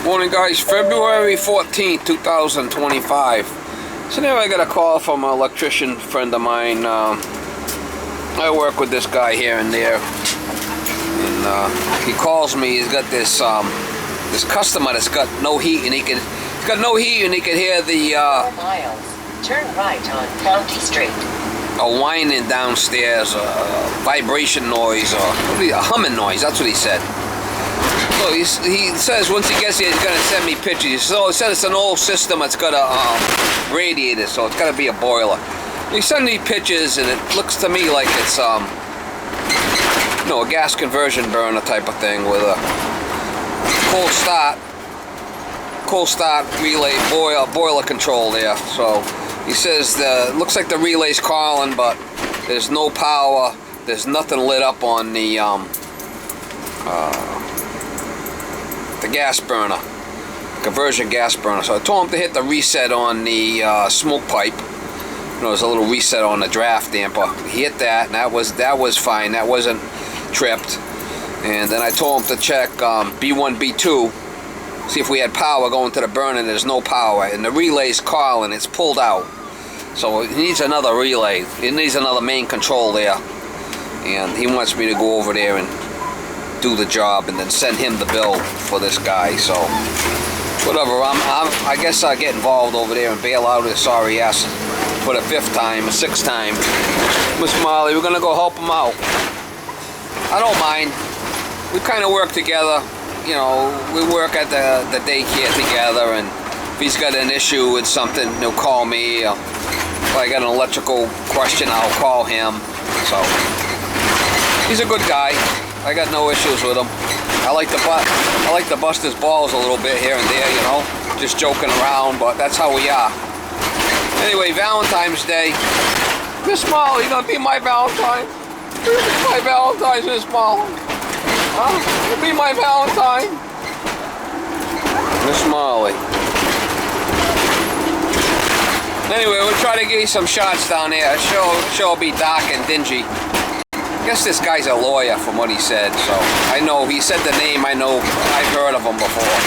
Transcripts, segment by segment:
Morning guys, February 14th, 2025. So now I got a call from an electrician friend of mine. I work with this guy here and there. And he calls me, he's got this this customer that's got no heat and he's got no heat and he can hear the 4 miles. Turn right on County Street. A whining downstairs, a vibration noise, or a humming noise, that's what he said. So he says once he gets here he's going to send me pictures. So he said it's an old system, it's got a radiator, so it's got to be a boiler. He sent me pictures and it looks to me like it's a gas conversion burner type of thing with a cold start relay boiler control there. So he says it looks like the relay's calling, but there's no power, there's nothing lit up on the gas burner, conversion gas burner. So I told him to hit the reset on the smoke pipe. There's a little reset on the draft damper. He hit that, and that was fine. That wasn't tripped. And then I told him to check B1, B2, see if we had power going to the burner. There's no power, and the relay's calling. It's pulled out. So he needs another relay. He needs another main control there, and he wants me to go over there and do the job and then send him the bill for this guy. So whatever, I guess I'll get involved over there and bail out his sorry ass for the 5th time, 6th time. Miss Molly, we're gonna go help him out. I don't mind. We kind of work together. You know, we work at the daycare together, and if he's got an issue with something, he'll call me. If I got an electrical question, I'll call him. So he's a good guy. I got no issues with him. I like to bust his balls a little bit here and there, you know, just joking around, but that's how we are. Anyway, Valentine's Day. Miss Molly, you gonna be my Valentine? You'll be my Valentine, Miss Molly. Huh? You'll be my Valentine. Miss Molly. Anyway, we'll try to get you some shots down there. Sure will be dark and dingy. I guess this guy's a lawyer from what he said, so I know he said the name. I know I've heard of him before.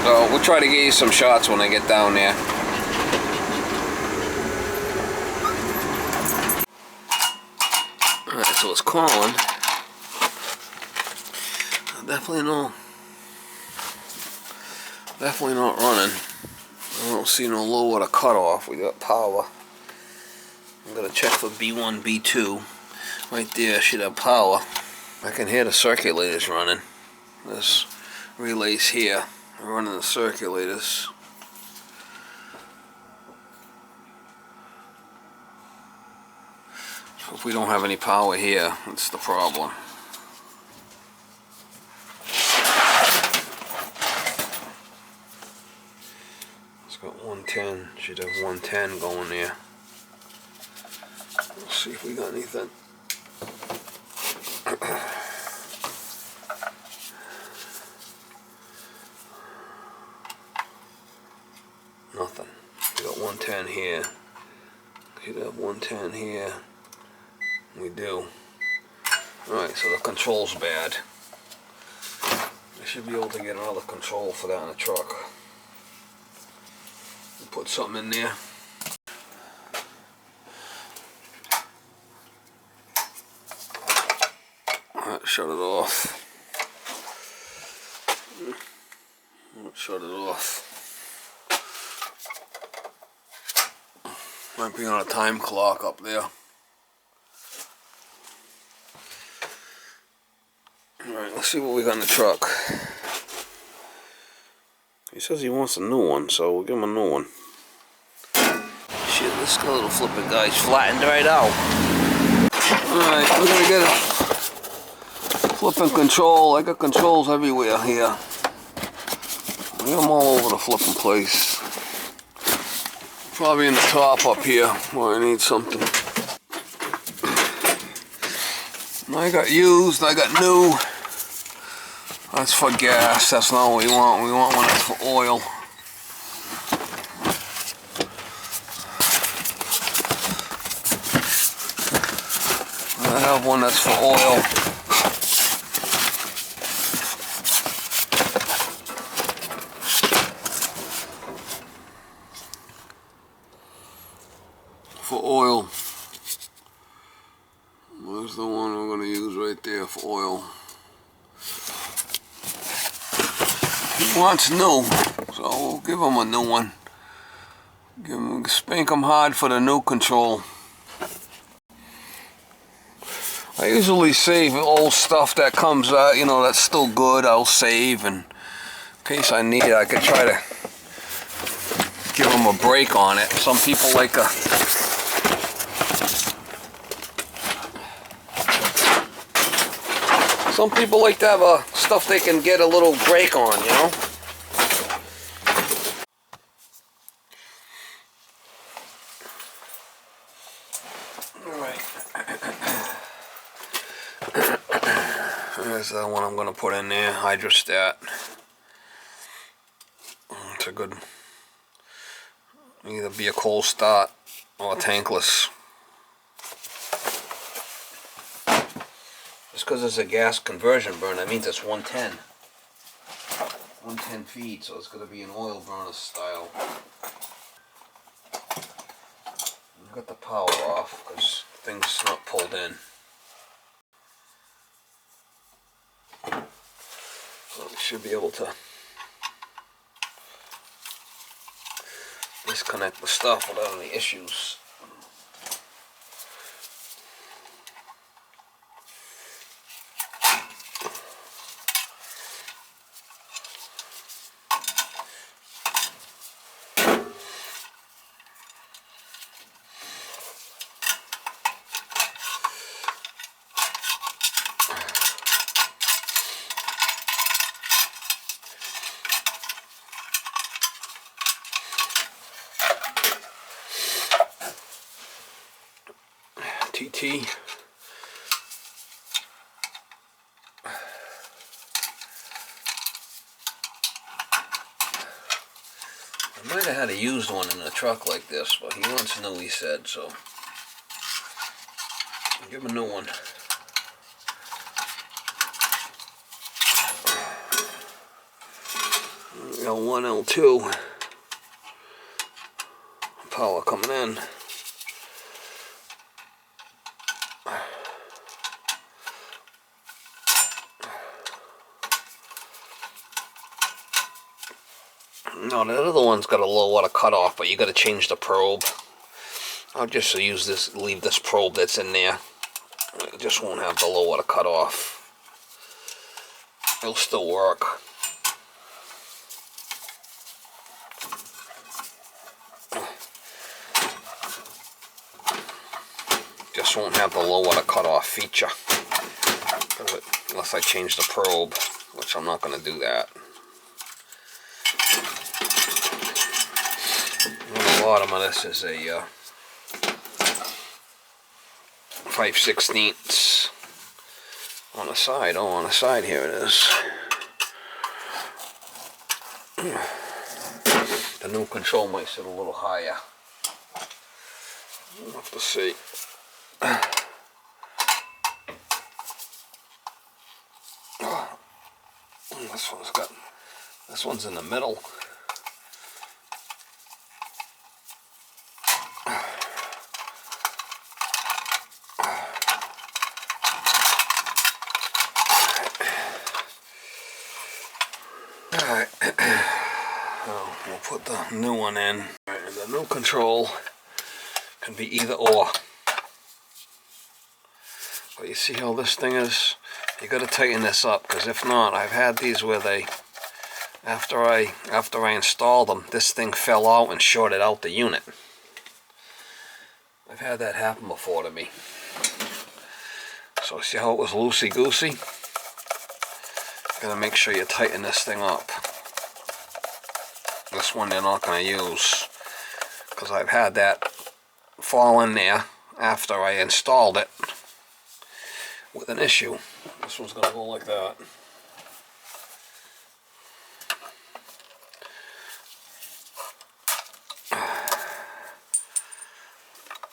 So we'll try to get you some shots when I get down there. Alright, so it's calling. Definitely not running. I don't see no low or a cutoff. We got power. I'm gonna check for B1, B2. Right there, should have power. I can hear the circulators running. This relay's here. I'm running the circulators. So if we don't have any power here, that's the problem. Got 110, should have 110 going there. Let's see if we got anything. Nothing. We got 110 here. Should have 110 here. We do. Alright, so the control's bad. I should be able to get another control for that in the truck. Put something in there. Alright, shut it off. Shut it off. Might be on a time clock up there. Alright, let's see what we got in the truck. He says he wants a new one, so we'll give him a new one. Shit, this little flipping guy's flattened right out. Alright, we're gonna get a flipping control. I got controls everywhere here. I got them all over the flipping place. Probably in the top up here where I need something. I got used, I got new. That's for gas, that's not what we want. We want one that's for oil. I have one that's for oil. For oil. There's the one we're going to use right there for oil. He wants new, so we'll give him a new one. Spank him hard for the new control. I usually save old stuff that comes out, you know, that's still good. I'll save, and in case I need it, I could try to give them a break on it. Some people like a to have stuff they can get a little break on, you know. There's the one I'm going to put in there, hydrostat. It's a good, either be a cold start or a tankless. Just because it's a gas conversion burner, that means it's 110. 110 feet, so it's going to be an oil burner style. I've got the power off because the thing's not pulled in. So we should be able to disconnect the stuff without any issues. TT. I might have had a used one in a truck like this, but he wants new, he said, so I'll give him a new one. L1, L2. Power coming in. No, the other one's got a low water cutoff, but you got to change the probe. I'll just use this, leave this probe that's in there. It just won't have the low water cutoff. It'll still work. Just won't have the low water cutoff feature. Unless I change the probe, which I'm not going to do that. The bottom of this is a 5/16 on the side. Oh, on the side here it is. The new control might sit a little higher. We'll have to see. This one's in the middle. Alright, we'll put the new one in. And the new control can be either or. But you see how this thing is? You got to tighten this up, because if not, I've had these where they, after I installed them, this thing fell out and shorted out the unit. I've had that happen before to me. So see how it was loosey-goosey? Gotta make sure you tighten this thing up. This one they're not gonna use, because I've had that fall in there after I installed it with an issue. This one's gonna go like that.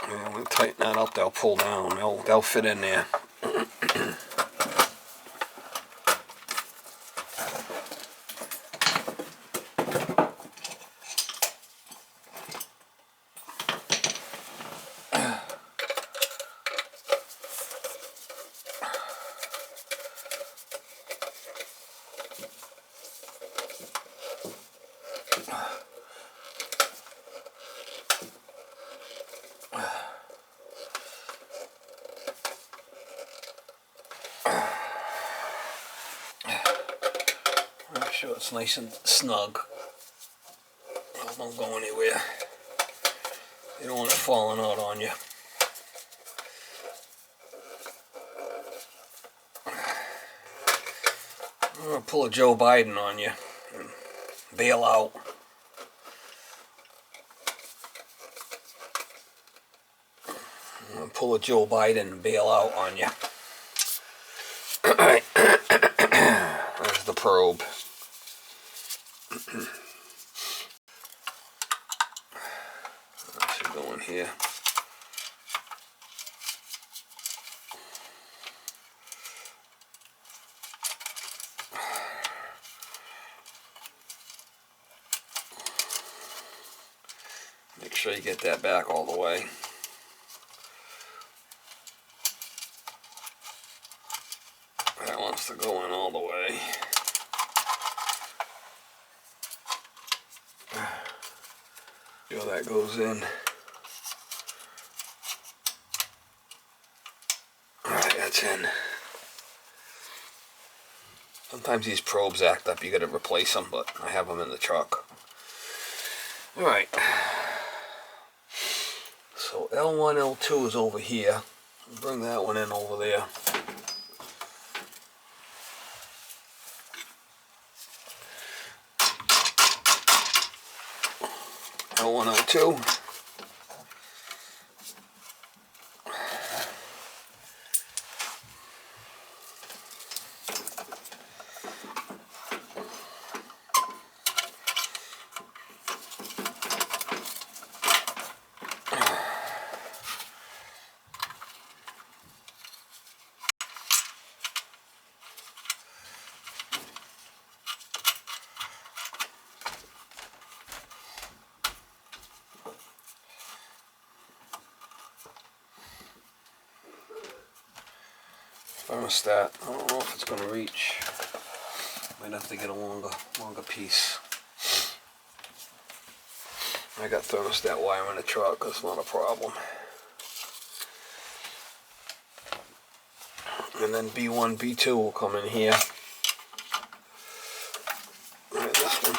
And I'll tighten that up, they'll pull down, they'll fit in there. Make sure it's nice and snug. It won't go anywhere. You don't want it falling out on you. I'm going to pull a Joe Biden on you and bail out. I'm going to pull a Joe Biden and bail out on you. Alright. There's the probe. That should go in here. Make sure you get that back all the way. That wants to go in all the way. See how that goes in. Alright, that's in. Sometimes these probes act up, you gotta replace them, but I have them in the truck. Alright. So L1, L2 is over here. Bring that one in over there. L1, L2. Thermostat, I don't know if it's going to reach. Might have to get a longer piece. I got thermostat wire in the truck, that's not a problem. And then B1, B2 will come in here. Right, this one.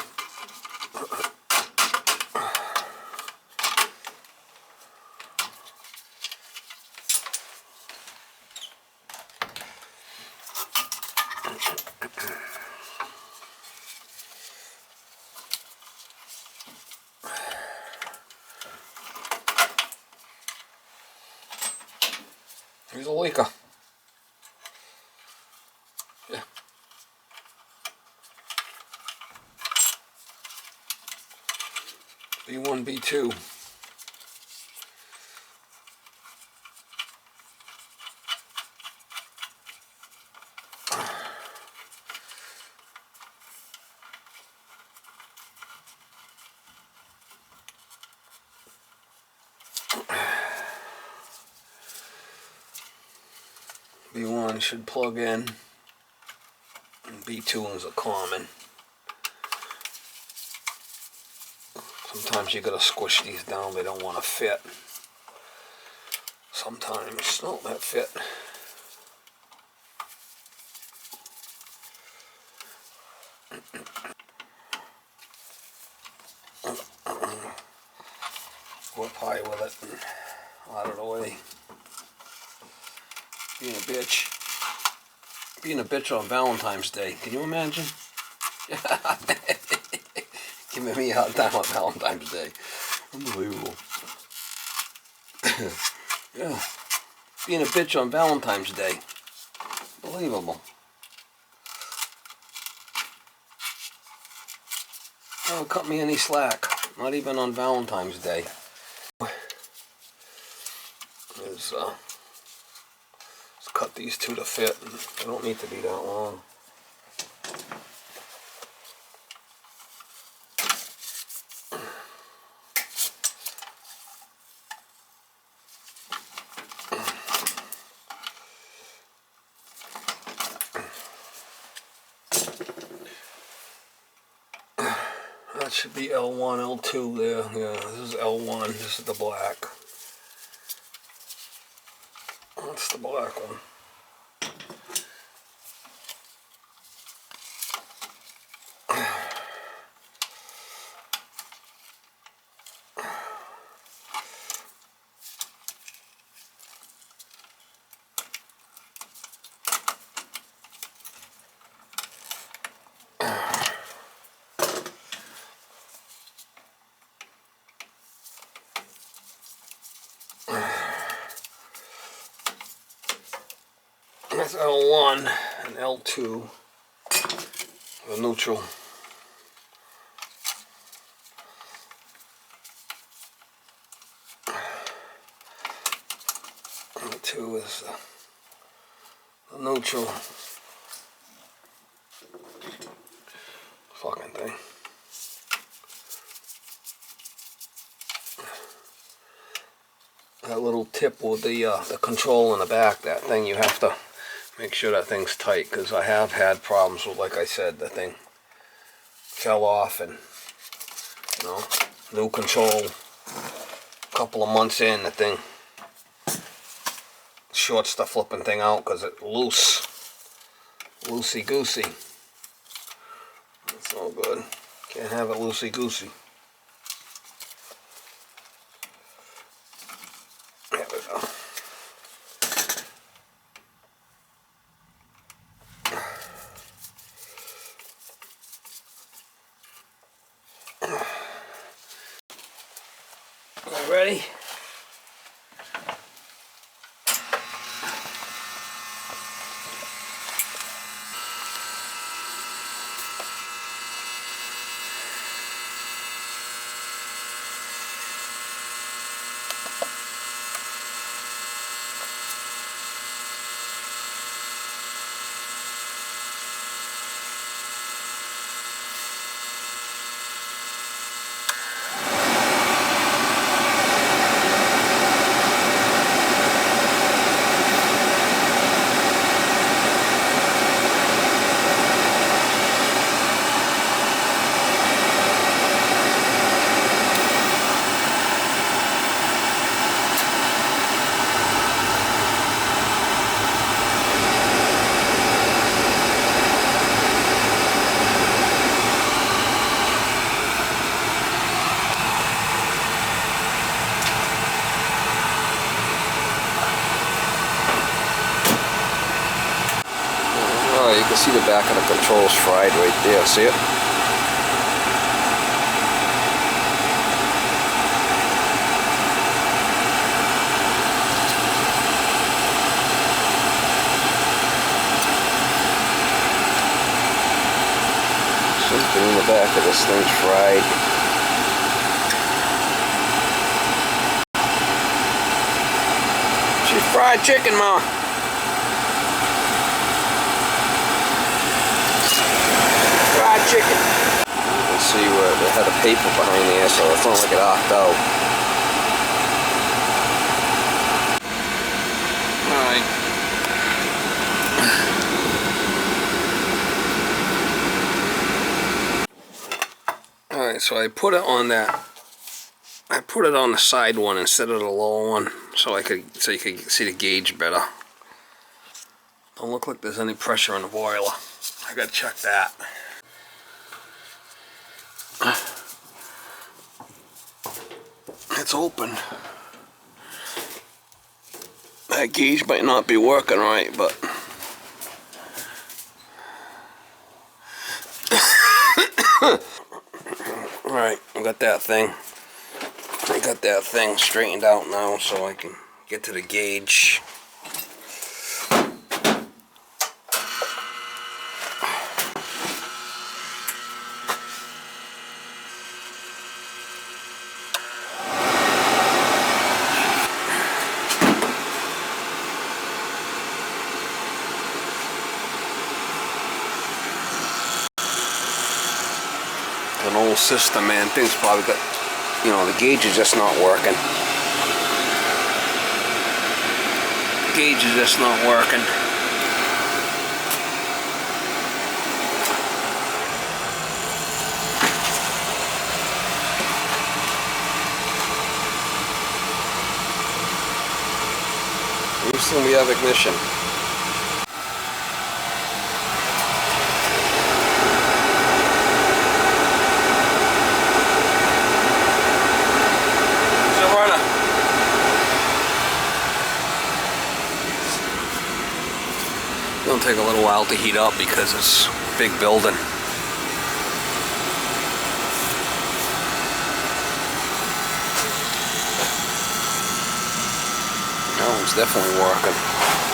Here's a leaker. Yeah. B1, B2. B1 should plug in, and B2 is a common. Sometimes you gotta squish these down, they don't want to fit. Sometimes, no, that fit. Whip high with it and out of the way. Being a bitch. Being a bitch on Valentine's Day. Can you imagine? Giving me a hard time on Valentine's Day. Unbelievable. Yeah. Being a bitch on Valentine's Day. Unbelievable. Don't cut me any slack. Not even on Valentine's Day. let's cut these two to fit. They don't need to be that long. That should be L1, L2 there. Yeah, this is L1. This is the black. That's the black one. That's L1 and L2, the neutral. L2 is the neutral. Fucking thing. That little tip with the control in the back, that thing, you have to make sure that thing's tight, because I have had problems with, like I said, the thing fell off, and you know, new control, a couple of months in, the thing shorts the flipping thing out because it's loose, loosey goosey. That's no good. Can't have it loosey goosey. There we go. Ready? You can see the back of the controls fried right there, see it? Something in the back of this thing's fried. She's fried chicken, Ma. Fried chicken. You can see where they had a paper behind there, so it's not like it arced out. Alright, so I put it on that. I put it on the side one instead of the lower one, so you could see the gauge better. Don't look like there's any pressure on the boiler. I gotta check that. It's open. That gauge might not be working right, but alright, I got that thing straightened out now, so I can get to the gauge. system, man. Things probably got, you know, the gauge is just not working. The gauge is just not working. We assume we have ignition. It'll take a little while to heat up because it's a big building. That one's definitely working.